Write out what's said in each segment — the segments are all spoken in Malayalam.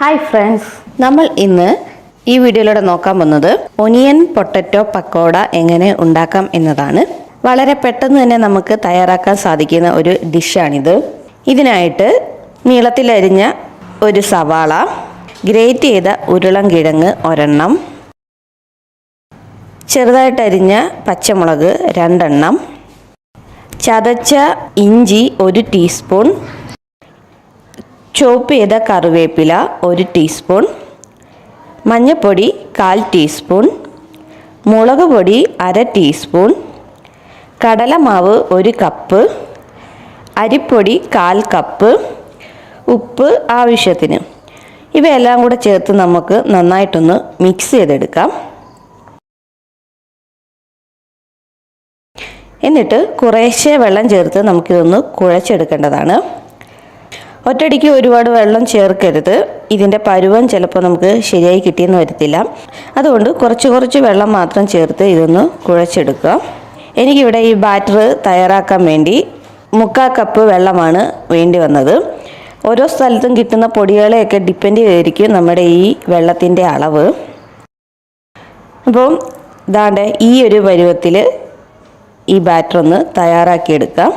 ഹായ് ഫ്രണ്ട്സ്, നമ്മൾ ഇന്ന് ഈ വീഡിയോയിലൂടെ നോക്കാൻ പോകുന്നത് ഒനിയൻ പൊട്ടറ്റോ പക്കോട എങ്ങനെ ഉണ്ടാക്കാം എന്നതാണ്. വളരെ പെട്ടെന്ന് തന്നെ നമുക്ക് തയ്യാറാക്കാൻ സാധിക്കുന്ന ഒരു ഡിഷാണിത്. ഇതിനായിട്ട് നീളത്തിലരിഞ്ഞ ഒരു സവാള, ഗ്രേറ്റ് ചെയ്ത ഉരുളൻകിഴങ്ങ് ഒരെണ്ണം, ചെറുതായിട്ടരിഞ്ഞ പച്ചമുളക് 2 എണ്ണം, ചതച്ച ഇഞ്ചി 1 ടീസ്പൂൺ, ചോപ്പ് ചെയ്ത കറിവേപ്പില 1 ടീസ്പൂൺ, മഞ്ഞൾപ്പൊടി 1/4 ടീസ്പൂൺ, മുളക് പൊടി 1/2 ടീസ്പൂൺ, കടലമാവ് 1 കപ്പ്, അരിപ്പൊടി 1/4 കപ്പ്, ഉപ്പ് ആവശ്യത്തിന്. ഇവയെല്ലാം കൂടെ ചേർത്ത് നമുക്ക് നന്നായിട്ടൊന്ന് മിക്സ് ചെയ്തെടുക്കാം. എന്നിട്ട് കുറേശ്ശെ വെള്ളം ചേർത്ത് നമുക്കിതൊന്ന് കുഴച്ചെടുക്കേണ്ടതാണ്. ഒറ്റയടിക്ക് ഒരുപാട് വെള്ളം ചേർക്കരുത്. ഇതിൻ്റെ പരുവം ചിലപ്പോൾ നമുക്ക് ശരിയായി കിട്ടിയെന്ന് വരത്തില്ല. അതുകൊണ്ട് കുറച്ച് വെള്ളം മാത്രം ചേർത്ത് ഇതൊന്ന് കുഴച്ചെടുക്കുക. എനിക്കിവിടെ ഈ ബാറ്റർ തയ്യാറാക്കാൻ വേണ്ടി 3/4 കപ്പ് വെള്ളമാണ് വേണ്ടി വന്നത്. ഓരോ സ്ഥലത്തും കിട്ടുന്ന പൊടികളെയൊക്കെ ഡിപ്പെൻഡ് ചെയ്തിരിക്കും നമ്മുടെ ഈ വെള്ളത്തിൻ്റെ അളവ്. അപ്പം ദാണ്ടെ ഈ ഒരു പരുവത്തിൽ ഈ ബാറ്റർ ഒന്ന് തയ്യാറാക്കിയെടുക്കാം.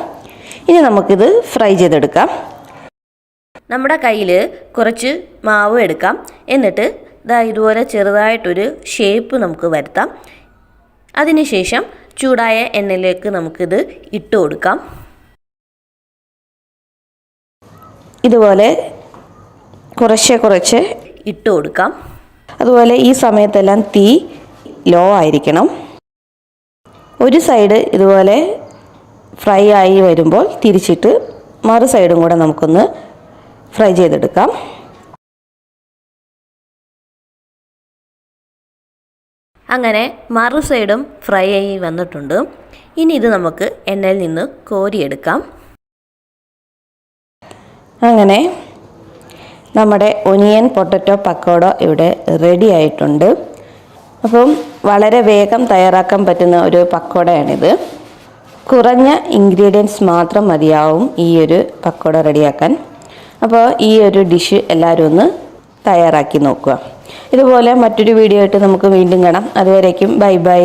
ഇനി നമുക്കിത് ഫ്രൈ ചെയ്തെടുക്കാം. നമ്മുടെ കയ്യിൽ കുറച്ച് മാവ് എടുക്കാം. എന്നിട്ട് ഇതുപോലെ ചെറുതായിട്ടൊരു ഷേപ്പ് നമുക്ക് വരുത്താം. അതിനുശേഷം ചൂടായ എണ്ണയിലേക്ക് നമുക്കിത് ഇട്ട് കൊടുക്കാം. ഇതുപോലെ കുറച്ച് ഇട്ട് കൊടുക്കാം. അതുപോലെ ഈ സമയത്തെല്ലാം തീ ലോ ആയിരിക്കണം. ഒരു സൈഡ് ഇതുപോലെ ഫ്രൈ ആയി വരുമ്പോൾ തിരിച്ചിട്ട് മറു സൈഡും കൂടെ നമുക്കൊന്ന് ഫ്രൈ ചെയ്തെടുക്കാം. അങ്ങനെ മറു സൈഡും ഫ്രൈ ആയി വന്നിട്ടുണ്ട്. ഇനി ഇത് നമുക്ക് എണ്ണയിൽ നിന്ന് കോരിയെടുക്കാം. അങ്ങനെ നമ്മുടെ ഒനിയൻ പൊട്ടറ്റോ പക്കോട ഇവിടെ റെഡി ആയിട്ടുണ്ട്. അപ്പം വളരെ വേഗം തയ്യാറാക്കാൻ പറ്റുന്ന ഒരു പക്കോടയാണിത്. കുറഞ്ഞ ഇൻഗ്രീഡിയൻസ് മാത്രം മതിയാവും ഈ ഒരു പക്കോട റെഡിയാക്കാൻ. അപ്പോൾ ഈ ഒരു ഡിഷ് എല്ലാവരും ഒന്ന് തയ്യാറാക്കി നോക്കുക. ഇതുപോലെ മറ്റൊരു വീഡിയോ ആയിട്ട് നമുക്ക് വീണ്ടും കാണാം. അതുവരേക്കും ബൈ ബൈ.